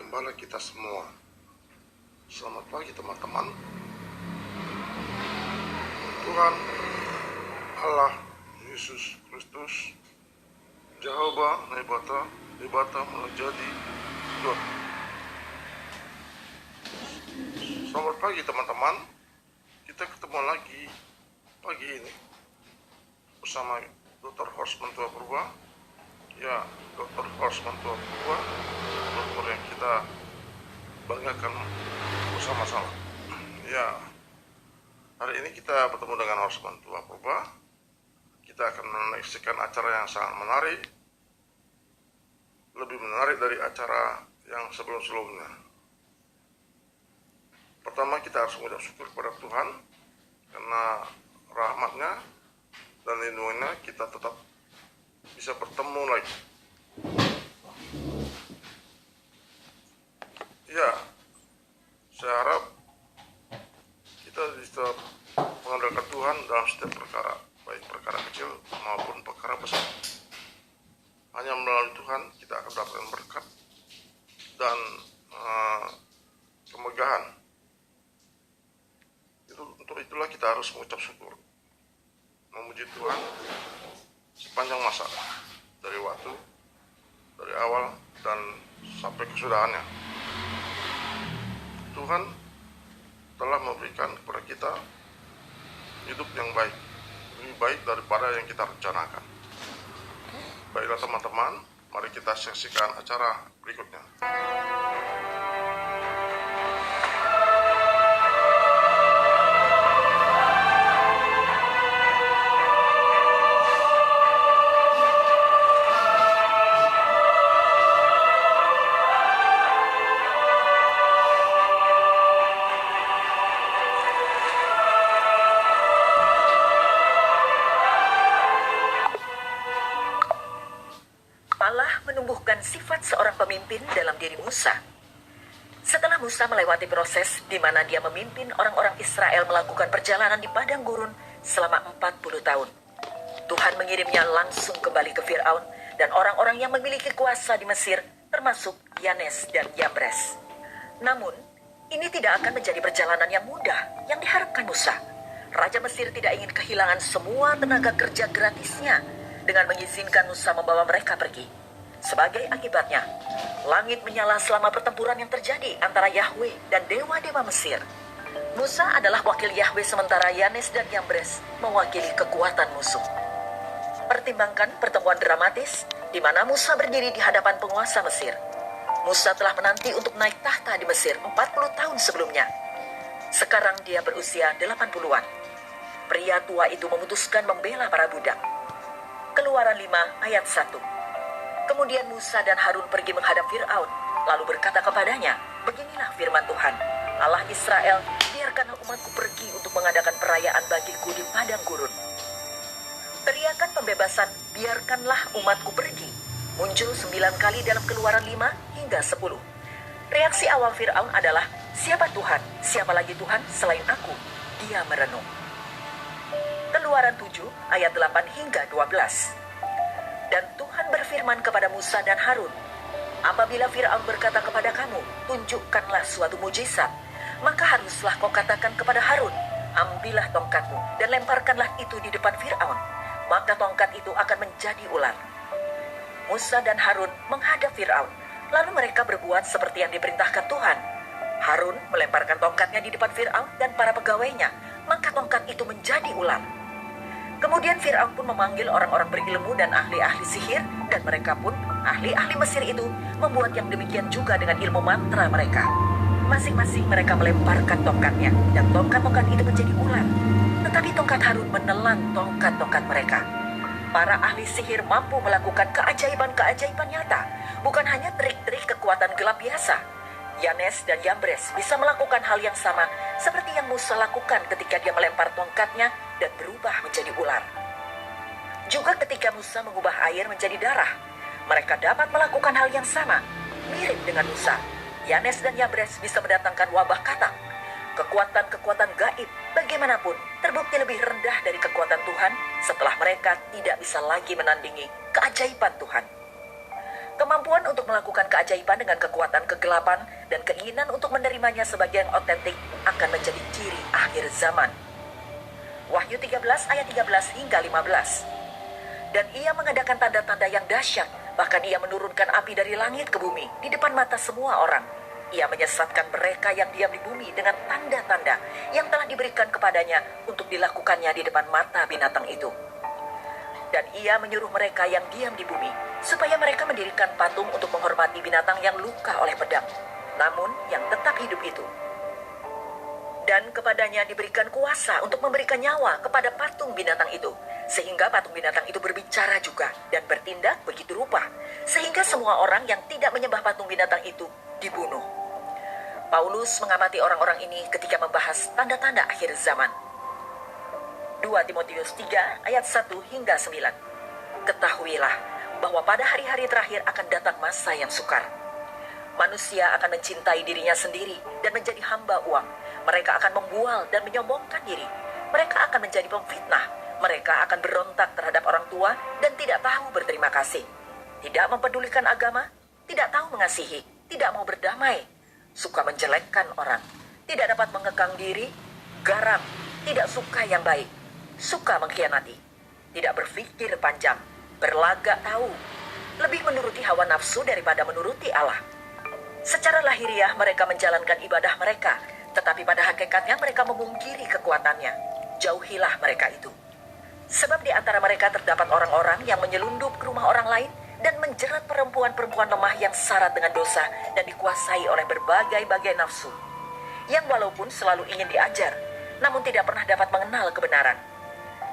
Gembala kita semua. Selamat pagi teman-teman. Tuhan Allah Yesus Kristus Jehovah Nebata menjadi God. Selamat pagi teman-teman. Kita ketemu lagi pagi ini bersama Dr. Horstman Tua Purba. Ya, Dr. Horstman Tua Purba, dokter yang kita banggakan bersama-sama. Ya, hari ini kita bertemu dengan Horstman Tua Purba. Kita akan menyaksikan acara yang sangat menarik, lebih menarik dari acara yang sebelum-sebelumnya. Pertama, kita harus mengucap syukur kepada Tuhan karena rahmat-Nya dan lindungannya kita tetap bisa bertemu lagi. Ya, saya harap kita bisa mengandalkan Tuhan dalam setiap perkara, baik perkara kecil maupun perkara besar. Hanya melalui Tuhan kita akan mendapatkan berkat dan kemegahan. Untuk itulah kita harus mengucap syukur, memuji Tuhan sepanjang masa, dari waktu, dari awal dan sampai kesudahannya. Tuhan telah memberikan kepada kita hidup yang baik, lebih baik daripada yang kita rencanakan. Baiklah teman-teman, mari kita saksikan acara berikutnya. Allah menumbuhkan sifat seorang pemimpin dalam diri Musa. Setelah Musa melewati proses di mana dia memimpin orang-orang Israel melakukan perjalanan di padang gurun selama 40 tahun, Tuhan mengirimnya langsung kembali ke Firaun dan orang-orang yang memiliki kuasa di Mesir, termasuk Yanes dan Yambres. Namun, ini tidak akan menjadi perjalanan yang mudah yang diharapkan Musa. Raja Mesir tidak ingin kehilangan semua tenaga kerja gratisnya dengan mengizinkan Musa membawa mereka pergi. Sebagai akibatnya, langit menyala selama pertempuran yang terjadi antara Yahweh dan dewa-dewa Mesir. Musa adalah wakil Yahweh sementara Yanes dan Yambres mewakili kekuatan musuh. Pertimbangkan pertemuan dramatis di mana Musa berdiri di hadapan penguasa Mesir. Musa telah menanti untuk naik tahta di Mesir 40 tahun sebelumnya. Sekarang dia berusia 80-an. Pria tua itu memutuskan membela para budak. Keluaran 5 ayat 1. Kemudian Musa dan Harun pergi menghadap Firaun, lalu berkata kepadanya, "Beginilah firman Tuhan, Allah Israel, biarkanlah umatku pergi untuk mengadakan perayaan bagiku di padang gurun." Teriakan pembebasan, "Biarkanlah umatku pergi," muncul 9 kali dalam Keluaran 5 hingga 10. Reaksi awal Firaun adalah, "Siapa Tuhan? Siapa lagi Tuhan selain aku?" Dia merenung. Keluaran 7 ayat 8 hingga 12. Dan Tuhan berfirman kepada Musa dan Harun, "Apabila Firaun berkata kepada kamu, 'Tunjukkanlah suatu mujizat,' maka haruslah kau katakan kepada Harun, 'Ambillah tongkatmu dan lemparkanlah itu di depan Firaun,' maka tongkat itu akan menjadi ular." Musa dan Harun menghadap Firaun, lalu mereka berbuat seperti yang diperintahkan Tuhan. Harun melemparkan tongkatnya di depan Firaun dan para pegawainya, maka tongkat itu menjadi ular. Kemudian Firaun pun memanggil orang-orang berilmu dan ahli-ahli sihir, dan mereka pun, ahli-ahli Mesir itu, membuat yang demikian juga dengan ilmu mantra mereka. Masing-masing mereka melemparkan tongkatnya, dan tongkat-tongkat itu menjadi ular. Tetapi tongkat Harun menelan tongkat-tongkat mereka. Para ahli sihir mampu melakukan keajaiban-keajaiban nyata, bukan hanya trik-trik kekuatan gelap biasa. Yanes dan Yambres bisa melakukan hal yang sama seperti yang Musa lakukan ketika dia melempar tongkatnya dan berubah menjadi ular. Juga ketika Musa mengubah air menjadi darah, mereka dapat melakukan hal yang sama, mirip dengan Musa. Yanes dan Yambres bisa mendatangkan wabah katak. Kekuatan-kekuatan gaib bagaimanapun terbukti lebih rendah dari kekuatan Tuhan setelah mereka tidak bisa lagi menandingi keajaiban Tuhan. Kemampuan untuk melakukan keajaiban dengan kekuatan kegelapan dan keinginan untuk menerimanya sebagai yang otentik akan menjadi ciri akhir zaman. Wahyu 13 ayat 13 hingga 15. Dan ia mengadakan tanda-tanda yang dahsyat, bahkan ia menurunkan api dari langit ke bumi di depan mata semua orang. Ia menyesatkan mereka yang diam di bumi dengan tanda-tanda yang telah diberikan kepadanya untuk dilakukannya di depan mata binatang itu. Dan ia menyuruh mereka yang diam di bumi supaya mereka mendirikan patung untuk menghormati binatang yang luka oleh pedang, namun yang tetap hidup itu. Dan kepadanya diberikan kuasa untuk memberikan nyawa kepada patung binatang itu, sehingga patung binatang itu berbicara juga dan bertindak begitu rupa, sehingga semua orang yang tidak menyembah patung binatang itu dibunuh. Paulus mengamati orang-orang ini ketika membahas tanda-tanda akhir zaman. 2 Timotius 3 ayat 1 hingga 9. Ketahuilah bahwa pada hari-hari terakhir akan datang masa yang sukar. Manusia akan mencintai dirinya sendiri dan menjadi hamba uang. Mereka akan membual dan menyombongkan diri. Mereka akan menjadi pemfitnah. Mereka akan berontak terhadap orang tua dan tidak tahu berterima kasih. Tidak mempedulikan agama, tidak tahu mengasihi, tidak mau berdamai, suka menjelekkan orang, tidak dapat mengekang diri, garang, tidak suka yang baik, suka mengkhianati, tidak berpikir panjang, berlagak tahu, lebih menuruti hawa nafsu daripada menuruti Allah. Secara lahiriah mereka menjalankan ibadah mereka, tetapi pada hakikatnya mereka memungkiri kekuatannya. Jauhilah mereka itu. Sebab di antara mereka terdapat orang-orang yang menyelundup ke rumah orang lain dan menjerat perempuan-perempuan lemah yang syarat dengan dosa dan dikuasai oleh berbagai-bagai nafsu, yang walaupun selalu ingin diajar, namun tidak pernah dapat mengenal kebenaran.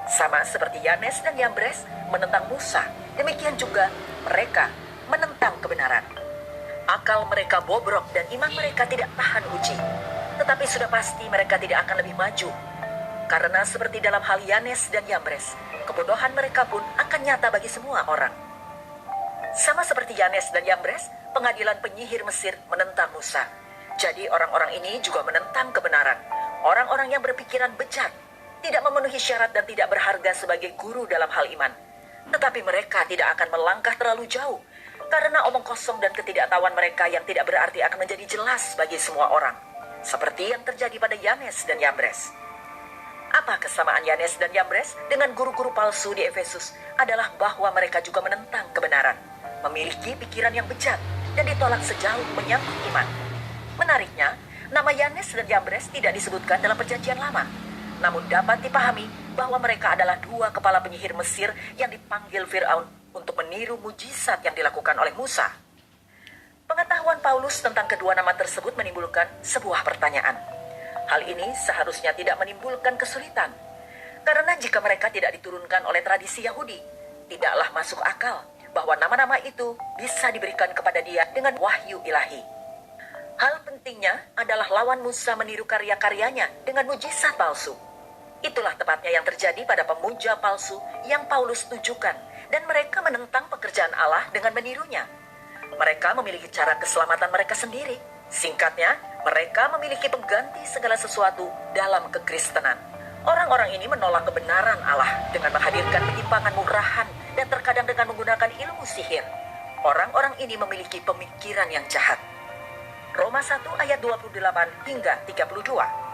Sama seperti Yanes dan Yambres menentang Musa, demikian juga mereka menentang kebenaran. Akal mereka bobrok dan iman mereka tidak tahan uji. Tetapi sudah pasti mereka tidak akan lebih maju. Karena seperti dalam hal Yanes dan Yambres, kebodohan mereka pun akan nyata bagi semua orang. Sama seperti Yanes dan Yambres, pengadilan penyihir Mesir menentang Musa. Jadi orang-orang ini juga menentang kebenaran. Orang-orang yang berpikiran bejat, tidak memenuhi syarat dan tidak berharga sebagai guru dalam hal iman. Tetapi mereka tidak akan melangkah terlalu jauh, karena omong kosong dan ketidaktahuan mereka yang tidak berarti akan menjadi jelas bagi semua orang. Seperti yang terjadi pada Yanes dan Yambres. Apa kesamaan Yanes dan Yambres dengan guru-guru palsu di Efesus adalah bahwa mereka juga menentang kebenaran, memiliki pikiran yang bejat, dan ditolak sejauh menyangkut iman. Menariknya, nama Yanes dan Yambres tidak disebutkan dalam perjanjian lama, namun dapat dipahami bahwa mereka adalah dua kepala penyihir Mesir yang dipanggil Fir'aun untuk meniru mujizat yang dilakukan oleh Musa. Pengetahuan Paulus tentang kedua nama tersebut menimbulkan sebuah pertanyaan. Hal ini seharusnya tidak menimbulkan kesulitan, karena jika mereka tidak diturunkan oleh tradisi Yahudi, tidaklah masuk akal bahwa nama-nama itu bisa diberikan kepada dia dengan wahyu ilahi. Hal pentingnya adalah lawan Musa meniru karya-karyanya dengan mujizat palsu. Itulah tepatnya yang terjadi pada pemuja palsu yang Paulus tujukan, dan mereka menentang pekerjaan Allah dengan menirunya. Mereka memiliki cara keselamatan mereka sendiri. Singkatnya, mereka memiliki pengganti segala sesuatu dalam kekristenan. Orang-orang ini menolak kebenaran Allah dengan menghadirkan penyimpangan murahan dan terkadang dengan menggunakan ilmu sihir. Orang-orang ini memiliki pemikiran yang jahat. Roma 1 ayat 28 hingga 32.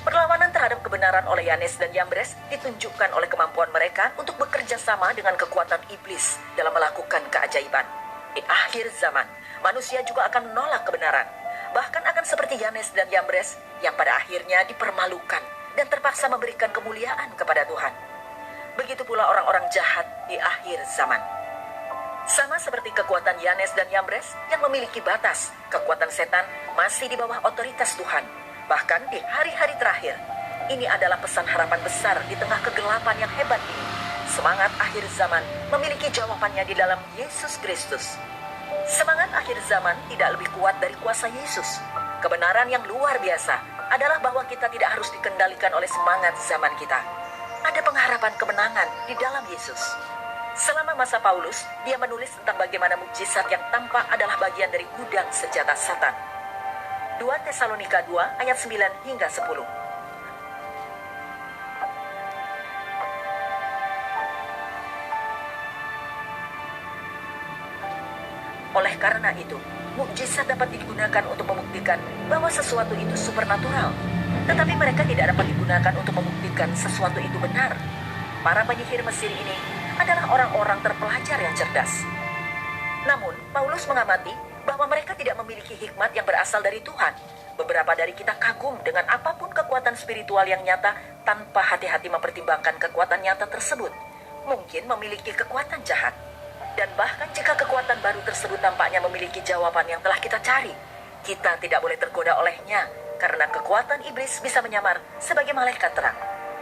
Perlawanan terhadap kebenaran oleh Yanes dan Yambres ditunjukkan oleh kemampuan mereka untuk bekerja sama dengan kekuatan iblis dalam melakukan keajaiban. Di akhir zaman, manusia juga akan menolak kebenaran, bahkan akan seperti Yanes dan Yambres yang pada akhirnya dipermalukan dan terpaksa memberikan kemuliaan kepada Tuhan. Begitu pula orang-orang jahat di akhir zaman. Sama seperti kekuatan Yanes dan Yambres yang memiliki batas, kekuatan setan masih di bawah otoritas Tuhan. Bahkan di hari-hari terakhir, ini adalah pesan harapan besar di tengah kegelapan yang hebat ini. Semangat akhir zaman memiliki jawabannya di dalam Yesus Kristus. Semangat akhir zaman tidak lebih kuat dari kuasa Yesus. Kebenaran yang luar biasa adalah bahwa kita tidak harus dikendalikan oleh semangat zaman kita. ada pengharapan kemenangan di dalam Yesus. Selama masa Paulus, dia menulis tentang bagaimana mukjizat yang tampak adalah bagian dari gudang senjata Satan. 2 Tesalonika 2 ayat 9 hingga 10. Oleh karena itu, mukjizat dapat digunakan untuk membuktikan bahwa sesuatu itu supernatural. Tetapi mereka tidak dapat digunakan untuk membuktikan sesuatu itu benar. Para penyihir Mesir ini adalah orang-orang terpelajar yang cerdas. Namun, Paulus mengamati bahwa mereka tidak memiliki hikmat yang berasal dari Tuhan. Beberapa dari kita kagum dengan apapun kekuatan spiritual yang nyata tanpa hati-hati mempertimbangkan kekuatan nyata tersebut. Mungkin memiliki kekuatan jahat. Dan bahkan jika kekuatan baru tersebut tampaknya memiliki jawaban yang telah kita cari, kita tidak boleh tergoda olehnya, karena kekuatan iblis bisa menyamar sebagai malaikat terang.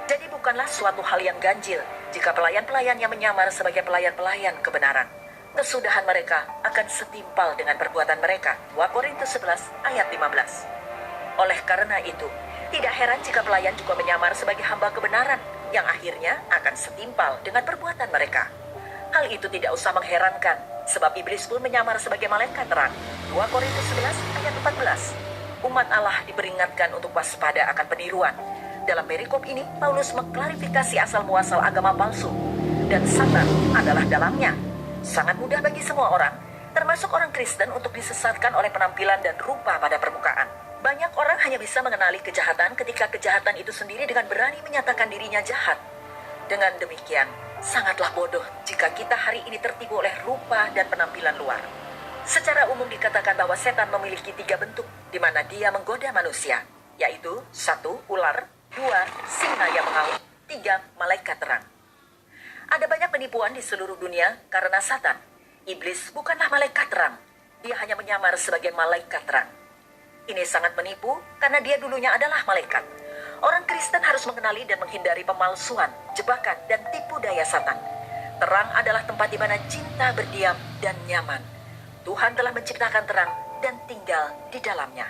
Jadi bukanlah suatu hal yang ganjil jika pelayan-pelayannya menyamar sebagai pelayan-pelayan kebenaran. Kesudahan mereka akan setimpal dengan perbuatan mereka. 2 Korintus 11 ayat 15. Oleh karena itu, tidak heran jika pelayan juga menyamar sebagai hamba kebenaran, yang akhirnya akan setimpal dengan perbuatan mereka. Hal itu tidak usah mengherankan, sebab iblis pun menyamar sebagai malaikat terang. 2 Korintus 11 ayat 14. Umat Allah diperingatkan untuk waspada akan peniruan. Dalam perikop ini, Paulus mengklarifikasi asal-muasal agama palsu, dan Satan adalah dalangnya. Sangat mudah bagi semua orang, termasuk orang Kristen, untuk disesatkan oleh penampilan dan rupa pada permukaan. Banyak orang hanya bisa mengenali kejahatan ketika kejahatan itu sendiri dengan berani menyatakan dirinya jahat. Dengan demikian, sangatlah bodoh jika kita hari ini tertipu oleh rupa dan penampilan luar. Secara umum dikatakan bahwa setan memiliki 3 bentuk di mana dia menggoda manusia, yaitu 1. Ular, 2. Singa yang mengaum, 3. Malaikat terang. Ada banyak penipuan di seluruh dunia karena Satan. Iblis bukanlah malaikat terang, dia hanya menyamar sebagai malaikat terang. Ini sangat menipu karena dia dulunya adalah malaikat. Orang Kristen harus mengenali dan menghindari pemalsuan, jebakan, dan tipu daya Satan. Terang adalah tempat di mana cinta berdiam dan nyaman. Tuhan telah menciptakan terang dan tinggal di dalamnya.